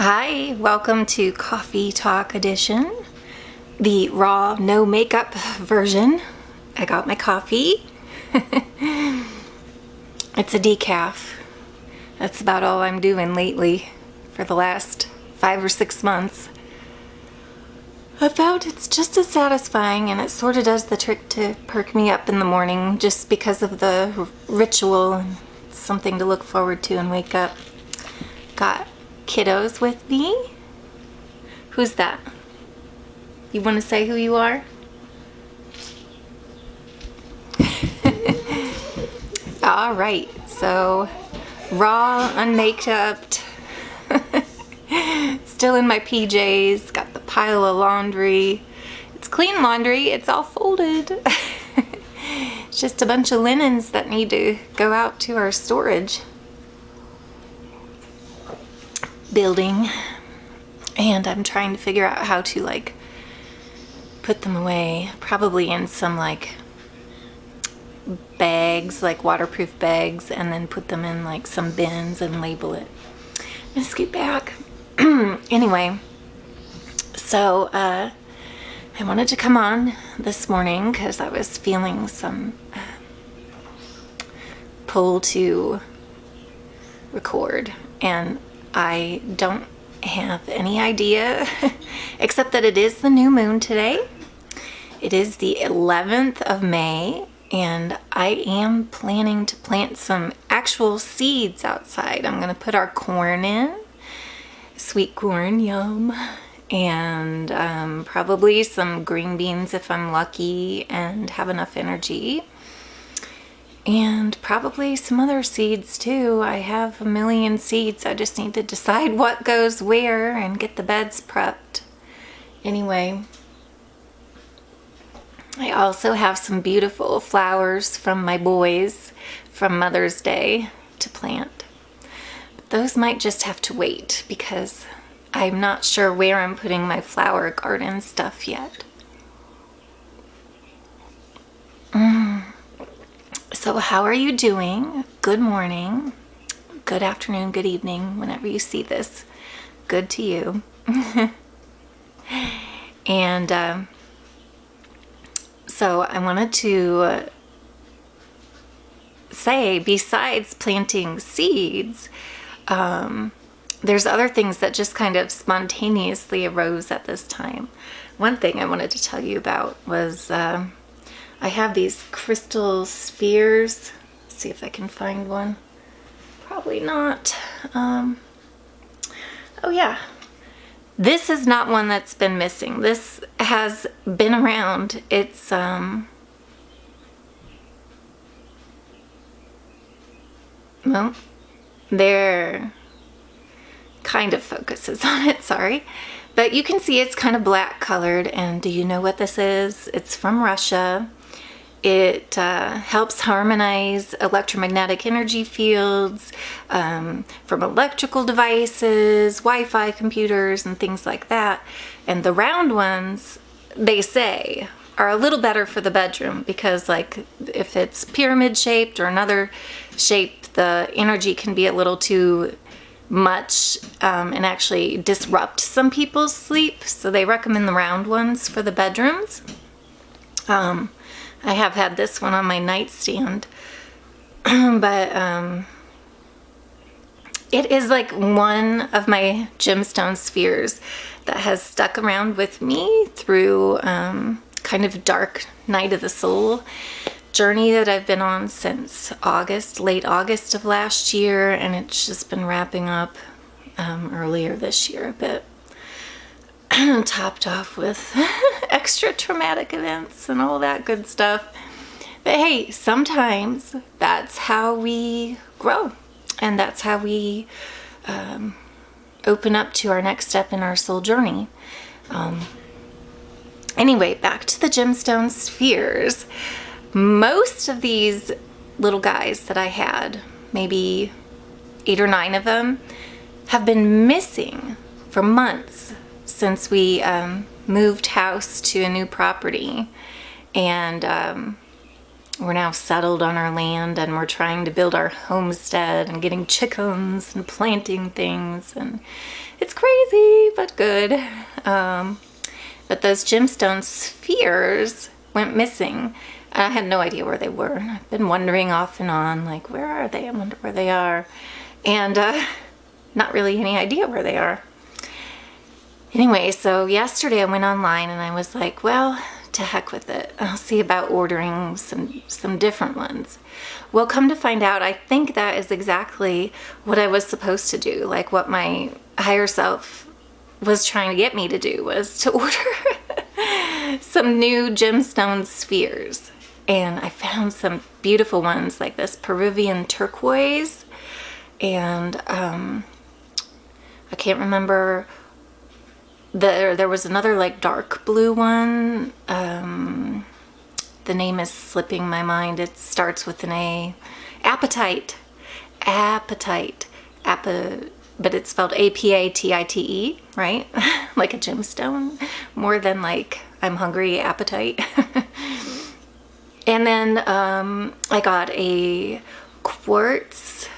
Hi, welcome to Coffee Talk Edition, the raw, no makeup version. I got my coffee. It's a decaf. That's about all I'm doing lately for the last 5 or 6 months. I found it's just as satisfying, and it sort of does the trick to perk me up in the morning just because of the ritual and something to look forward to and wake up. Got kiddos with me. Who's that? You want to say who you are? All right, so raw, unmakeup, still in my PJs, got the pile of laundry. It's clean laundry, it's all folded. It's just a bunch of linens that need to go out to our storage building, and I'm trying to figure out how to put them away, probably in some bags, like waterproof bags, and then put them in some bins and label it. Let's scoot back. Anyway, so I wanted to come on this morning because I was feeling some pull to record, and I don't have any idea except that it is the new moon today. It is the 11th of May, and I am planning to plant some actual seeds outside. I'm going to put our corn in, sweet corn, yum, and probably some green beans if I'm lucky and have enough energy. And probably some other seeds too. I have a million seeds. I just need to decide what goes where and get the beds prepped. Anyway, I also have some beautiful flowers from my boys from Mother's Day to plant. But those might just have to wait because I'm not sure where I'm putting my flower garden stuff yet. So how are you doing? Good morning, good afternoon, good evening, whenever you see this. Good to you. And so I wanted to say, besides planting seeds, there's other things that just kind of spontaneously arose at this time. One thing I wanted to tell you about was I have these crystal spheres. Let's see if I can find one. Probably not. Oh yeah. This is not one that's been missing. This has been around. It's well, there kind of focuses on it, sorry. But you can see it's kind of black colored, and do you know what this is? It's from Russia. It helps harmonize electromagnetic energy fields from electrical devices, Wi-Fi computers, and things like that. And the round ones, they say, are a little better for the bedroom because if it's pyramid shaped or another shape, the energy can be a little too much and actually disrupt some people's sleep. So they recommend the round ones for the bedrooms. I have had this one on my nightstand, but it is one of my gemstone spheres that has stuck around with me through kind of dark night of the soul journey that I've been on since late August of last year, and it's just been wrapping up earlier this year a bit. Topped off with extra traumatic events and all that good stuff. But hey, sometimes that's how we grow, and that's how we open up to our next step in our soul journey. Anyway, back to the gemstone spheres. Most of these little guys that I had, maybe 8 or 9 of them, have been missing for months since we moved house to a new property. And we're now settled on our land and we're trying to build our homestead and getting chickens and planting things, and it's crazy but good. But those gemstone spheres went missing. I had no idea where they were. I've been wondering off and on, like, where are they? I wonder where they are. And not really any idea where they are. Anyway, so yesterday I went online and I was like, well, to heck with it. I'll see about ordering some different ones. Well, come to find out, I think that is exactly what I was supposed to do. Like what my higher self was trying to get me to do was to order some new gemstone spheres. And I found some beautiful ones like this Peruvian turquoise. And I can't remember. There was another like dark blue one. The name is slipping my mind. It starts with an A. Apatite. But it's spelled A-P-A-T-I-T-E, right? Like a gemstone, more than like I'm hungry appetite. And then I got a quartz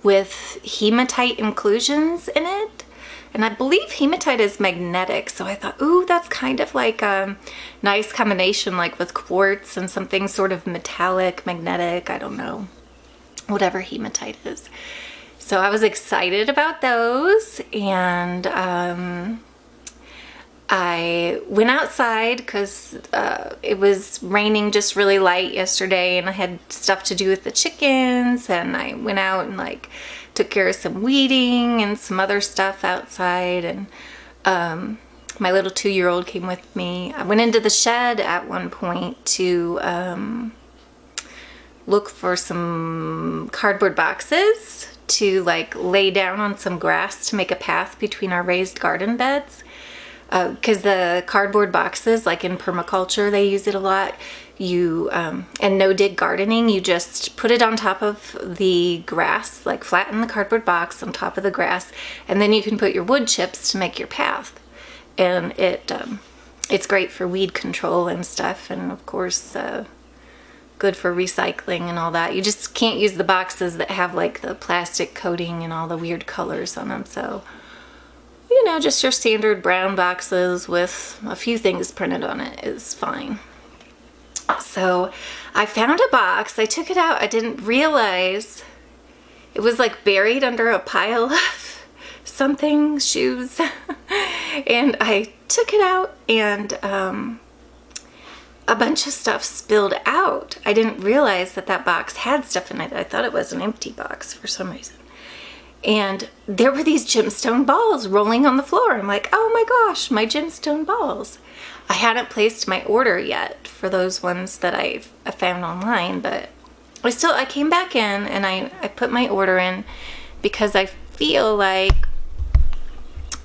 with hematite inclusions in it. And I believe hematite is magnetic, so I thought, ooh, that's kind of like a nice combination, like with quartz and something sort of metallic, magnetic, I don't know, whatever hematite is. So I was excited about those, and I went outside because it was raining just really light yesterday, and I had stuff to do with the chickens, and I went out and like took care of some weeding and some other stuff outside, and my little 2-year-old came with me. I went into the shed at one point to look for some cardboard boxes to like lay down on some grass to make a path between our raised garden beds. Because the cardboard boxes, like in permaculture, they use it a lot. And no-dig gardening, you just put it on top of the grass, like flatten the cardboard box on top of the grass, and then you can put your wood chips to make your path. And it's great for weed control and stuff, and of course good for recycling and all that. You just can't use the boxes that have like the plastic coating and all the weird colors on them. So, you know, just your standard brown boxes with a few things printed on it is fine. So I found a box. I took it out. I didn't realize it was like buried under a pile of something, shoes. And I took it out, and a bunch of stuff spilled out. I didn't realize that box had stuff in it. I thought it was an empty box for some reason. And there were these gemstone balls rolling on the floor. I'm like, oh my gosh, my gemstone balls. I hadn't placed my order yet for those ones that I found online, but I came back in and I put my order in because I feel like,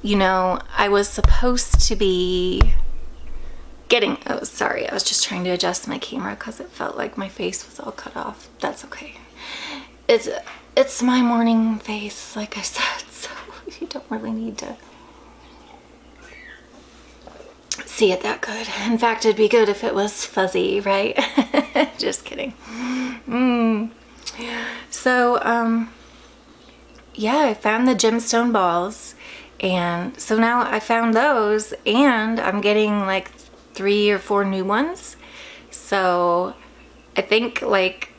you know, I was supposed to be oh, sorry, I was just trying to adjust my camera because it felt like my face was all cut off. That's okay. It's my morning face, like I said, so you don't really need to see it that good. In fact, it'd be good if it was fuzzy, right? Just kidding. So, yeah, I found the gemstone balls, and so now I found those, and I'm getting like 3 or 4 new ones. So I think like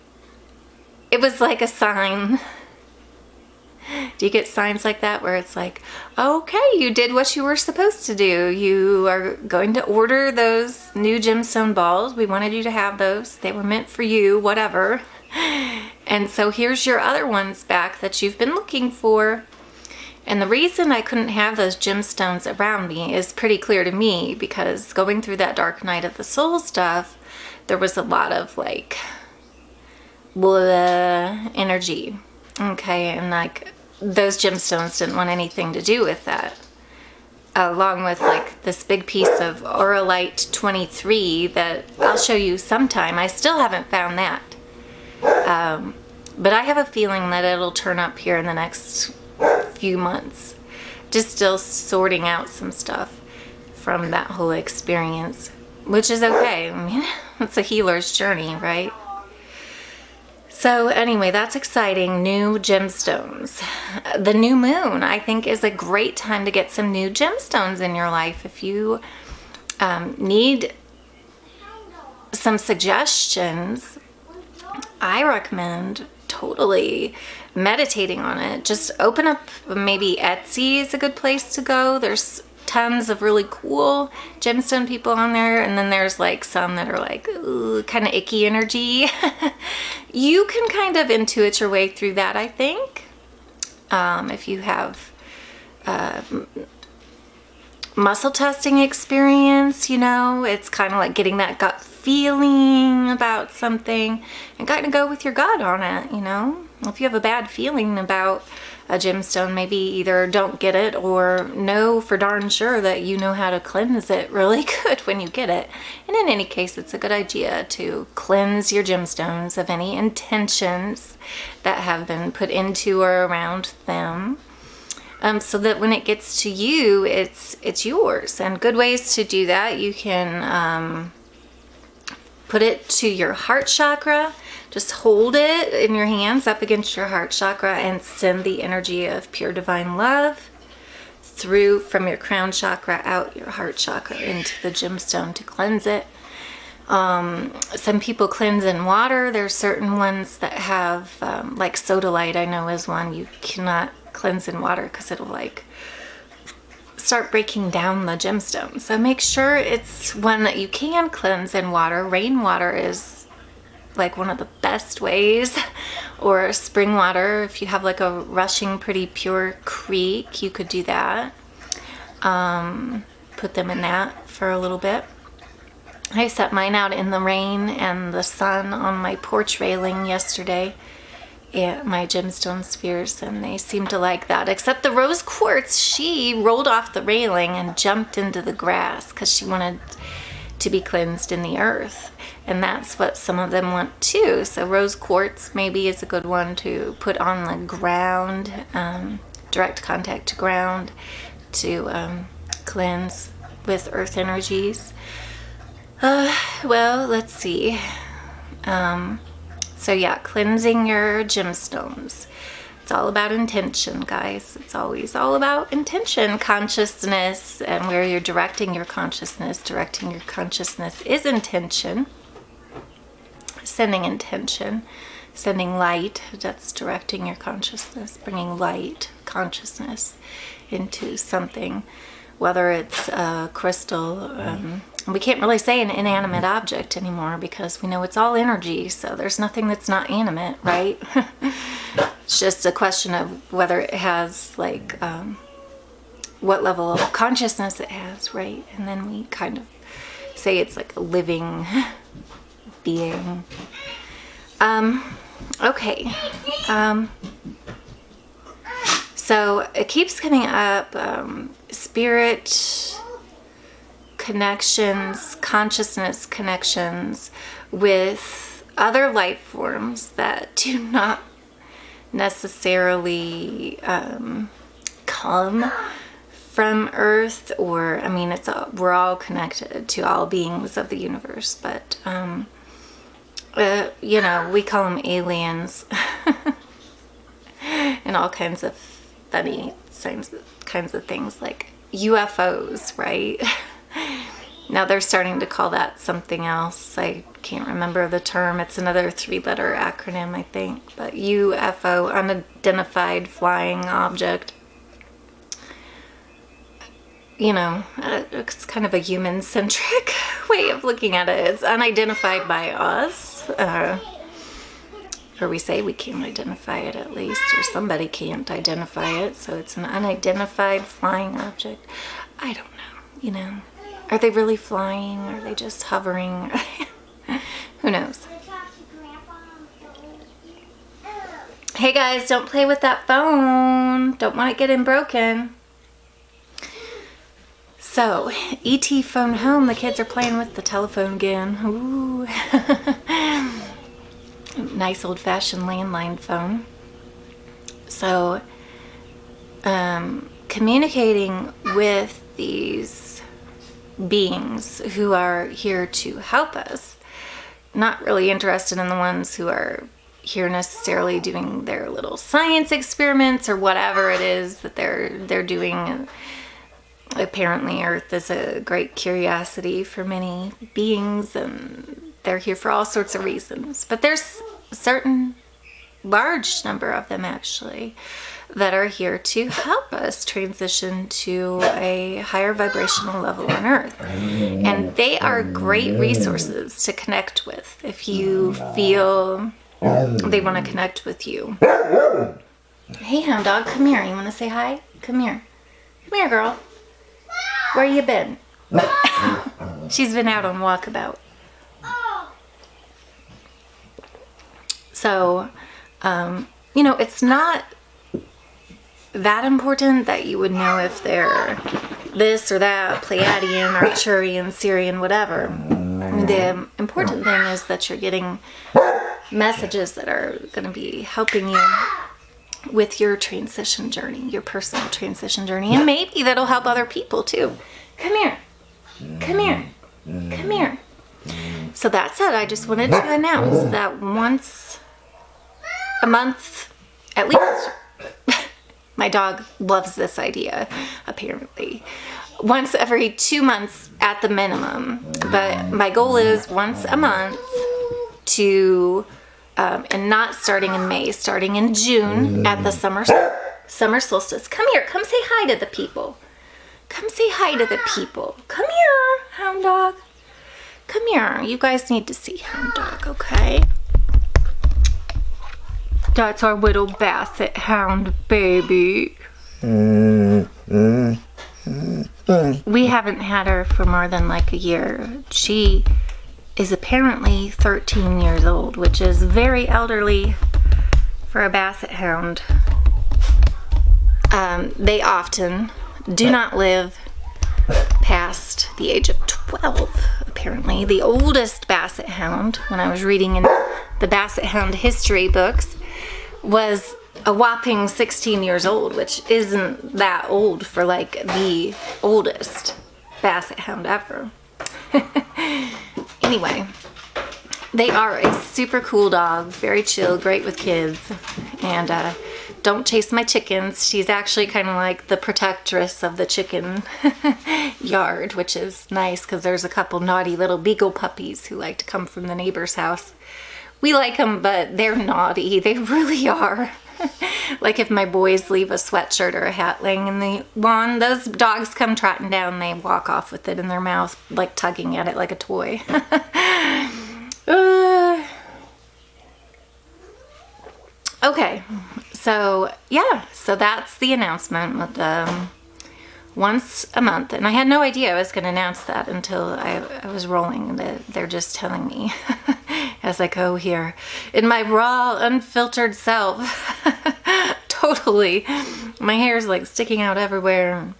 it was like a sign. Do you get signs like that where it's like, okay, you did what you were supposed to do. You are going to order those new gemstone balls. We wanted you to have those. They were meant for you, whatever. And so here's your other ones back that you've been looking for. And the reason I couldn't have those gemstones around me is pretty clear to me, because going through that dark night of the soul stuff, there was a lot of like blah energy. Okay, and like those gemstones didn't want anything to do with that. Along with like this big piece of Auralite 23 that I'll show you sometime. I still haven't found that. But I have a feeling that it'll turn up here in the next few months. Just still sorting out some stuff from that whole experience, which is okay. I mean, it's a healer's journey, right? So anyway, that's exciting. New gemstones. The new moon, I think, is a great time to get some new gemstones in your life. If you need some suggestions, I recommend totally meditating on it. Just open up, maybe Etsy is a good place to go. There's tons of really cool gemstone people on there, and then there's like some that are like kind of icky energy. You can kind of intuit your way through that, I think. If you have muscle testing experience, you know, it's kind of like getting that gut feeling about something and kind of go with your gut on it, you know. If you have a bad feeling about a gemstone, maybe either don't get it or know for darn sure that you know how to cleanse it really good when you get it. And in any case, it's a good idea to cleanse your gemstones of any intentions that have been put into or around them. So that when it gets to you, it's yours. And good ways to do that, you can put it to your heart chakra. Just hold it in your hands up against your heart chakra and send the energy of pure divine love through from your crown chakra out your heart chakra into the gemstone to cleanse it. Some people cleanse in water. There's certain ones that have, like sodalite, I know is one. You cannot cleanse in water because it'll like start breaking down the gemstone. So make sure it's one that you can cleanse in water. Rainwater is like one of the best ways, or spring water. If you have like a rushing pretty pure creek, you could do that. Put them in that for a little bit. I set mine out in the rain and the sun on my porch railing yesterday at my gemstone spheres, and they seemed to like that. Except the rose quartz, she rolled off the railing and jumped into the grass because she wanted to be cleansed in the earth. And that's what some of them want too. So rose quartz maybe is a good one to put on the ground, direct contact to ground, to cleanse with earth energies. Well, let's see. So yeah, cleansing your gemstones. It's all about intention, guys. It's always all about intention, consciousness, and where you're directing your consciousness. Directing your consciousness is intention. Sending intention, sending light, that's directing your consciousness, bringing light, consciousness into something, whether it's a crystal. We can't really say an inanimate object anymore because we know it's all energy, so there's nothing that's not animate, right? It's just a question of whether it has like what level of consciousness it has, right? And then we kind of say it's like a living being. Okay. So it keeps coming up, spirit connections, consciousness connections with other life forms that do not necessarily come from Earth, or I mean, we're all connected to all beings of the universe, but you know, we call them aliens and all kinds of funny kinds of things like UFOs, right? Now they're starting to call that something else. I can't remember the term. It's another 3-letter acronym, I think. But UFO, unidentified flying object. You know, it's kind of a human-centric way of looking at it. It's unidentified by us. Or we say we can't identify it at least, or somebody can't identify it. So it's an unidentified flying object. I don't know, you know. Are they really flying? Are they just hovering? Who knows? Hey guys, don't play with that phone. Don't want it getting broken. So, ET phone home. The kids are playing with the telephone again. Ooh. Nice old-fashioned landline phone. So, communicating with these beings who are here to help us. Not really interested in the ones who are here necessarily doing their little science experiments or whatever it is that they're doing. Apparently Earth is a great curiosity for many beings, and they're here for all sorts of reasons. But there's a certain large number of them actually that are here to help us transition to a higher vibrational level on Earth. And they are great resources to connect with if you feel they want to connect with you. Hey, hound dog, come here. You want to say hi? Come here. Come here, girl. Where you been? She's been out on walkabout. So, you know, it's not that important that you would know if they're this or that, Pleiadian, Arcturian, Sirian, whatever. The important thing is that you're getting messages that are going to be helping you with your transition journey, your personal transition journey, and maybe that'll help other people too. Come here. Come here. Come here. So that's it. I just wanted to announce that once a month, at least. My dog loves this idea, apparently. Once every 2 months at the minimum. But my goal is once a month to, and not starting in May, starting in June at the summer solstice. Come here, come say hi to the people. Come say hi to the people. Come here, hound dog. Come here. You guys need to see hound dog, okay? That's our little basset hound baby. We haven't had her for more than like a year. She is apparently 13 years old, which is very elderly for a basset hound. They often do not live past the age of 12, apparently. The oldest basset hound, when I was reading in the basset hound history books, was a whopping 16 years old, which isn't that old for like the oldest basset hound ever. Anyway, they are a super cool dog, very chill, great with kids, and don't chase my chickens. She's actually kind of like the protectress of the chicken yard, which is nice because there's a couple naughty little beagle puppies who like to come from the neighbor's house. We like them, but they're naughty. They really are. Like if my boys leave a sweatshirt or a hat laying in the lawn, those dogs come trotting down. They walk off with it in their mouth, like tugging at it like a toy. Okay, so yeah, so that's the announcement with once a month. And I had no idea I was going to announce that until I was rolling. They're just telling me as I go here in my raw, unfiltered self. Totally. My hair is like sticking out everywhere.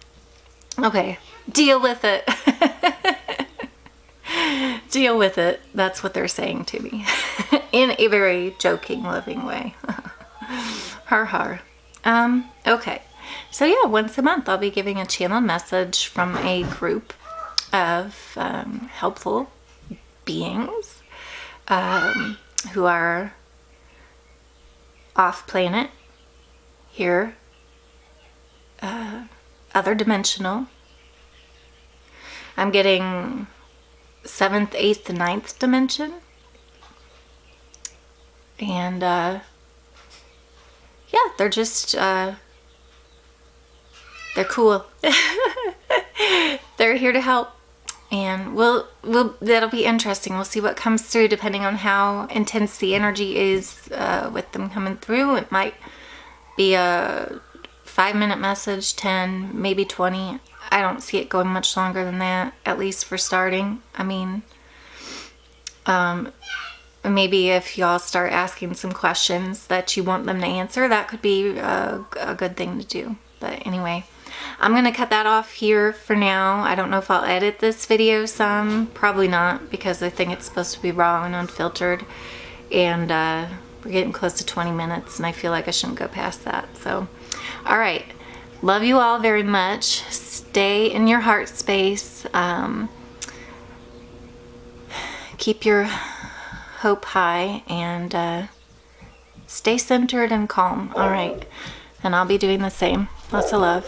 Okay, deal with it. Deal with it. That's what they're saying to me in a very joking, loving way. Har har. Okay. So yeah, once a month I'll be giving a channeled message from a group of helpful beings who are off planet, here, other dimensional. I'm getting 7th, 8th, and 9th dimension. And yeah, they're just they're cool. They're here to help, and that'll be interesting. We'll see what comes through depending on how intense the energy is with them coming through. It might be a 5-minute message, 10, maybe 20. I don't see it going much longer than that, at least for starting. I mean, maybe if y'all start asking some questions that you want them to answer, that could be a good thing to do. But anyway, I'm going to cut that off here for now. I don't know if I'll edit this video some. Probably not, because I think it's supposed to be raw and unfiltered. And we're getting close to 20 minutes, and I feel like I shouldn't go past that. So, all right. Love you all very much. Stay in your heart space. Keep your hope high, and Stay centered and calm. All right. And I'll be doing the same. Lots of love.